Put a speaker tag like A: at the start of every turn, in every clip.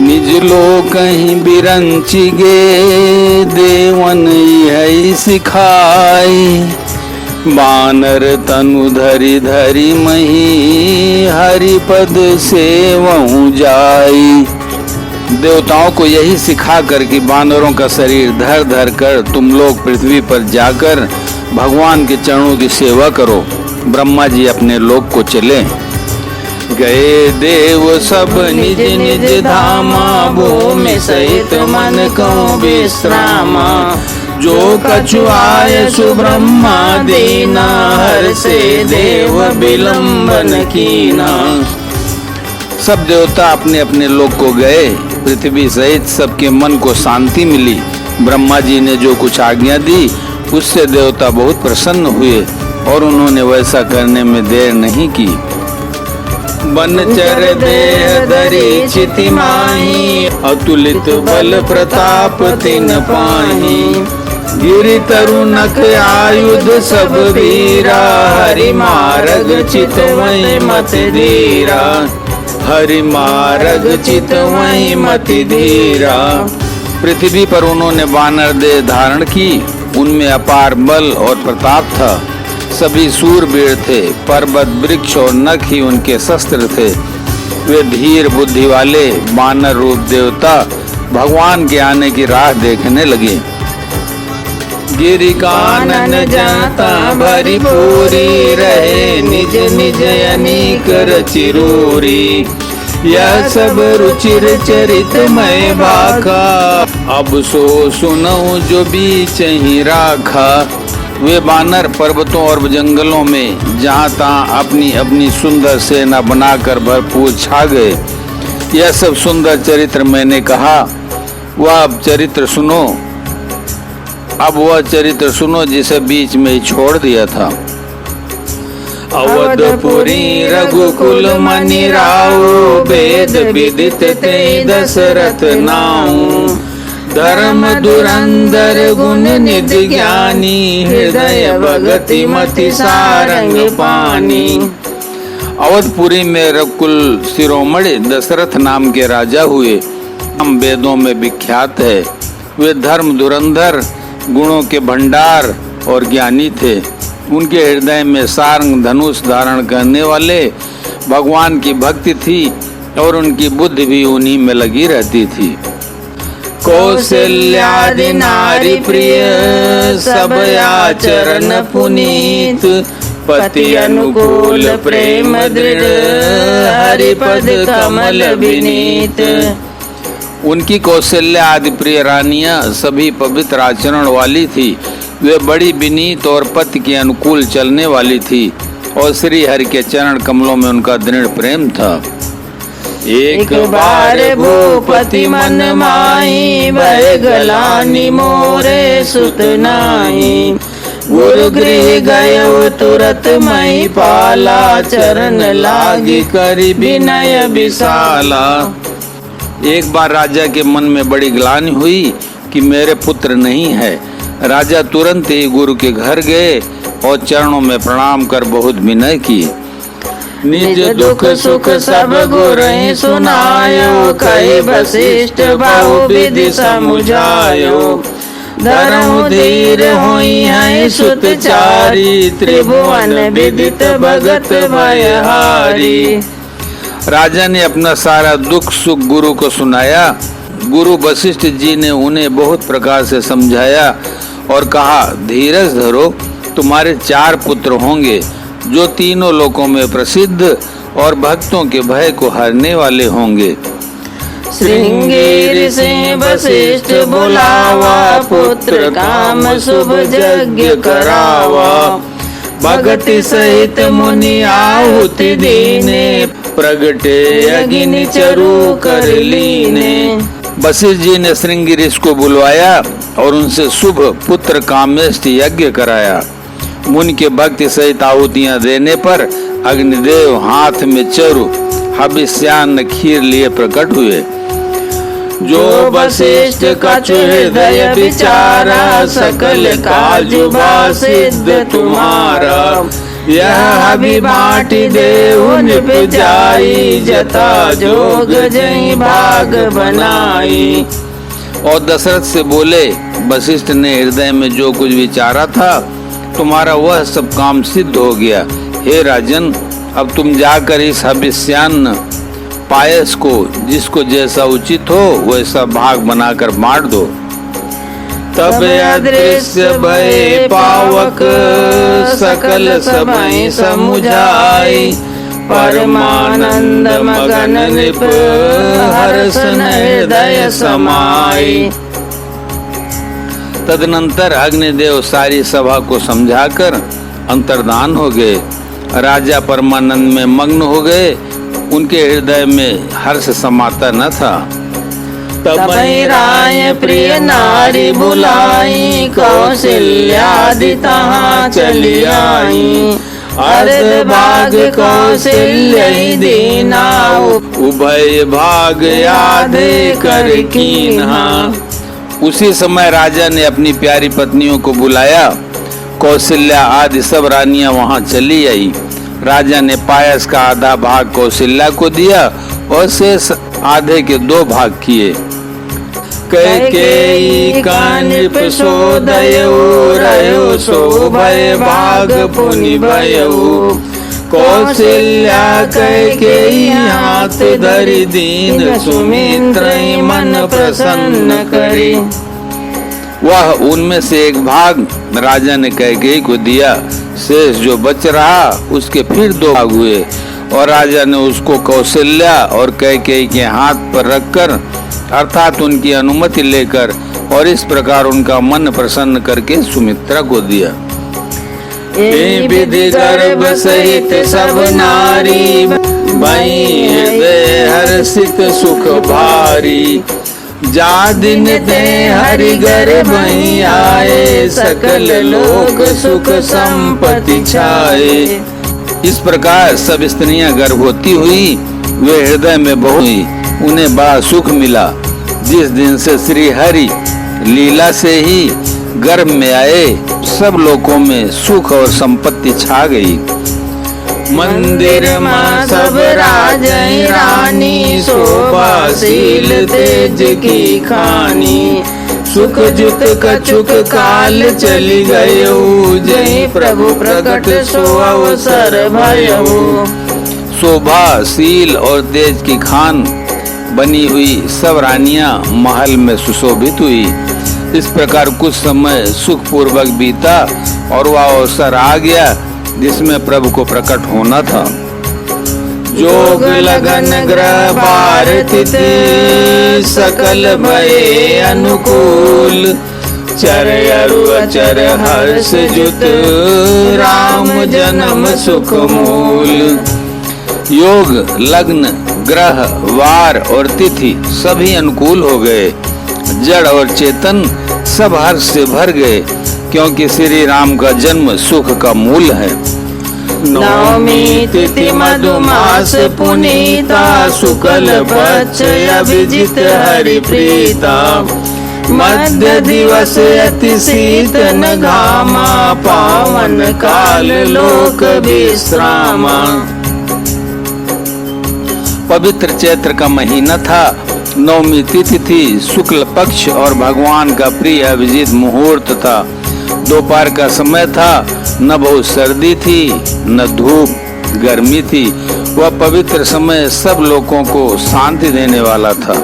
A: निज लोक कहीं बिरंची गे देवन यही सिखाई। बानर तनु धरि धरि मही हरिपद सेवहु जाई। देवताओं को यही सिखा कर कि बानरों का शरीर धर धर कर तुम लोग पृथ्वी पर जाकर भगवान के चरणों की सेवा करो। ब्रह्मा जी अपने लोक को चले। गए देव सब निज निज धामा भूमि सहित मन को विश्रामा। जो कछु आय सुब्रह्मा दीना हर से देव विलंबन कीना। सब देवता अपने अपने लोक को गए। पृथ्वी सहित सबके मन को शांति मिली। ब्रह्मा जी ने जो कुछ आज्ञा दी उससे देवता बहुत प्रसन्न हुए और उन्होंने वैसा करने में देर नहीं की। बनचर देह धरि चिति माही अतुलित बल प्रताप तिन पाही। गिरि तरुनक आयुध सब वीरा हरि मार्ग चितवहि मति धीरा। हरि मार्ग चितवहि मति धीरा। पृथ्वी पर उन्होंने वानर देह धारण की। उनमें अपार बल और प्रताप था। सभी सूरवीर थे। पर्वत वृक्ष और नख ही उनके शस्त्र थे। वे धीर बुद्धि वाले वानर रूप देवता भगवान के आने की राह देखने लगे। गिरि कानन जाता भरी पूरी रहे निज निज अनेक रचिरूरी। यह सब रुचिर चरित मय भाखा अब सो सुनऊं जो बीच ही राखा। वे बानर पर्वतों और जंगलों में जहाँ तहाँ अपनी अपनी सुंदर सेना बनाकर भरपूर छा गए। यह सब सुंदर चरित्र मैंने कहा। वह अब चरित्र सुनो। अब वह चरित्र सुनो जिसे बीच में ही छोड़ दिया था। अवधपुरी रघुकुल मनि राउ वेद विदित ते दशरथ नाऊ। धर्म धुरंधर गुण निधि ज्ञानी हृदय भगति मति सारंग पानी। अवधपुरी में रघुकुल शिरोमणि दशरथ नाम के राजा हुए। हम वेदों में विख्यात है। वे धर्म धुरंधर गुणों के भंडार और ज्ञानी थे। उनके हृदय में सारंग धनुष धारण करने वाले भगवान की भक्ति थी और उनकी बुद्धि भी उन्हीं में लगी रहती थी। कौशल्यादि नारी प्रिय सब आचरण पुनीत। पति अनुकूल प्रेम दृढ़ हरिपद कमल विनीत। उनकी कौशल्या आदि प्रिय रानियां सभी पवित्र आचरण वाली थी। वे बड़ी विनीत और पति के अनुकूल चलने वाली थी और श्री हरि के चरण कमलों में उनका दृढ़ प्रेम था। एक बार भूपति मन माही भय गलानी मोरे सुत नाही। गुरु गृह गयो तुरत मही पाला चरण लागी करी विनय विशाला। एक बार राजा के मन में बड़ी ग्लानि हुई कि मेरे पुत्र नहीं है। राजा तुरंत ही गुरु के घर गए और चरणों में प्रणाम कर बहुत विनय की। निज दुख सुख सब गुरहि सुनायो कहि वशिष्ठ बहु विधि समुझायो। धरहु धीर होई है सुत चारी त्रिभुवन विदित भगत भयहारी। राजा ने अपना सारा दुख सुख गुरु को सुनाया। गुरु वशिष्ठ जी ने उन्हें बहुत प्रकार से समझाया और कहा, धीरज धरो, तुम्हारे 4 पुत्र होंगे जो तीनों लोकों में प्रसिद्ध और भक्तों के भय को हरने वाले होंगे।
B: श्रृंगेरी से वशिष्ठ बुलावा पुत्र काम शुभ यज्ञ करावा। भगति सहित मुनि आहुति दीने प्रगटे अग्नि चरु कर लीने।
A: वशिष्ठ जी ने श्रृंगी ऋषि को बुलवाया और उनसे शुभ पुत्र कामेष्ट यज्ञ कराया। मुनि के भक्ति सहित आहुतियां देने पर अग्निदेव हाथ में चरु हविष्यान्न खीर लिए प्रकट हुए।
B: जो वशिष्ठ कछु हृदय विचारा सकल काजु सिद्ध तुम्हारा। यह भी बाटी देहु निप जाई, जता जोग जई भाग बनाई।
A: और दशरथ से बोले, वशिष्ठ ने हृदय में जो कुछ विचारा था, तुम्हारा वह सब काम सिद्ध हो गया। हे राजन, अब तुम जाकर इस हविष्यान्न पायस को जिसको जैसा उचित हो वैसा भाग बनाकर बांट दो।
B: तब अदृश्य भय पावक, सकल सभय समुझाई, परमानंद मगन नृप, हर्षन हृदय समाई।
A: तदनंतर अग्निदेव सारी सभा को समझाकर अंतर्धान हो गए। राजा परमानंद में मग्न हो गए, उनके हृदय में हर्ष समाता न था।
B: तबै राय प्रिय नारी बुलाई, कौशल्यादि तहाँ चली आई। अर्ध भाग कौशल्य दीना,
A: उभय भाग यादे कर कीन्हा। उसी समय राजा ने अपनी प्यारी पत्नियों को बुलाया। कौशल्या आदि सब रानियां वहां चली आई। राजा ने पायस का आधा भाग कौशल्या को दिया और शेष आधे के 2 भाग किए।
B: कैकेयी का नृप सोदयऊ, रयो सो भय भाग पुनि भयऊ। कौशल्या कैकेयी हाथ धरि दीन, सुमित्र मन प्रसन्न करी।
A: वह उनमें से एक भाग राजा ने कैकेयी को दिया। शेष जो बच रहा उसके फिर 2 भाग हुए और राजा ने उसको कौशल्या और कैकेयी के हाथ पर रखकर, अर्थात उनकी अनुमति लेकर, और इस प्रकार उनका मन प्रसन्न करके सुमित्रा को दिया।
B: विधि गर्भ सहित सब नारी, भई हृदय हर्षित सुख भारी। जा दिन ते हरि घर भई आए, सकल लोक सुख संपत्ति छाए।
A: इस प्रकार सब स्त्रियां गर्भवती हुई, वे हृदय में बहुत हुई, उन्हें बड़ा सुख मिला। जिस दिन से श्री हरि लीला से ही गर्भ में आए, सब लोकों में सुख और संपत्ति छा गई।
B: मंदिर मां सब राजई रानी, शोभाशील तेज की खानी। सुख जुत कछुक काल चली गयऊ, जय प्रभु प्रकट सो अवसर भयऊ।
A: शोभाशील और तेज की खान बनी हुई सब रानियां महल में सुशोभित हुई। इस प्रकार कुछ समय सुख पूर्वक बीता और वह अवसर आ गया जिसमें प्रभु को प्रकट होना था।
B: जोग लगन ग्रह भारती, सकल भये अनुकूल। चर अरु अचर हर्ष जुत, राम जन्म सुख मूल।
A: योग, लग्न, ग्रह, वार और तिथि सभी अनुकूल हो गए। जड़ और चेतन सब हर्ष से भर गए, क्योंकि श्री राम का जन्म सुख का मूल है।
B: नवमी तिथि मधुमास पुनीता, शुक्ल पक्ष अभिजित हरि प्रीता। मध्य दिवस अति शीतन घामा, पावन काल लोक विश्रामा।
A: पवित्र चैत्र का महीना था। नवमी तिथि थी, शुक्ल पक्ष और भगवान का प्रिय अभिजीत मुहूर्त था। दोपहर का समय था, न बहुत सर्दी थी न धूप गर्मी थी। वह पवित्र समय सब लोगों को शांति देने वाला था।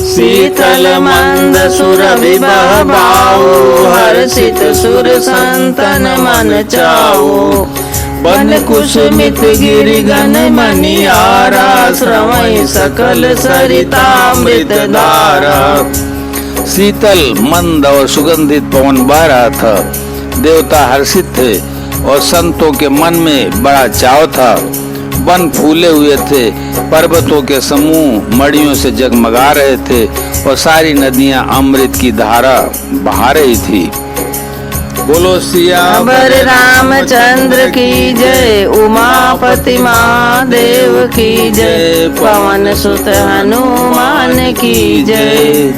B: शीतल मंद सुर विबह भाऊ, हर्षित सुर संतन मन चाऊ। बन कुसुमित गिरिगन मनियारा, श्रवई सकल सरितामृत धारा।
A: शीतल मंद और सुगंधित पवन बह रहा था। देवता हर्षित थे और संतों के मन में बड़ा चाव था। वन फूले हुए थे, पर्वतों के समूह मड़ियों से जगमगा रहे थे और सारी नदियां अमृत की धारा बहा रही थी। बोलो सियावर
B: रामचंद्र की जय, उमापति महादेव की जय, पवन सुत हनुमान की जय।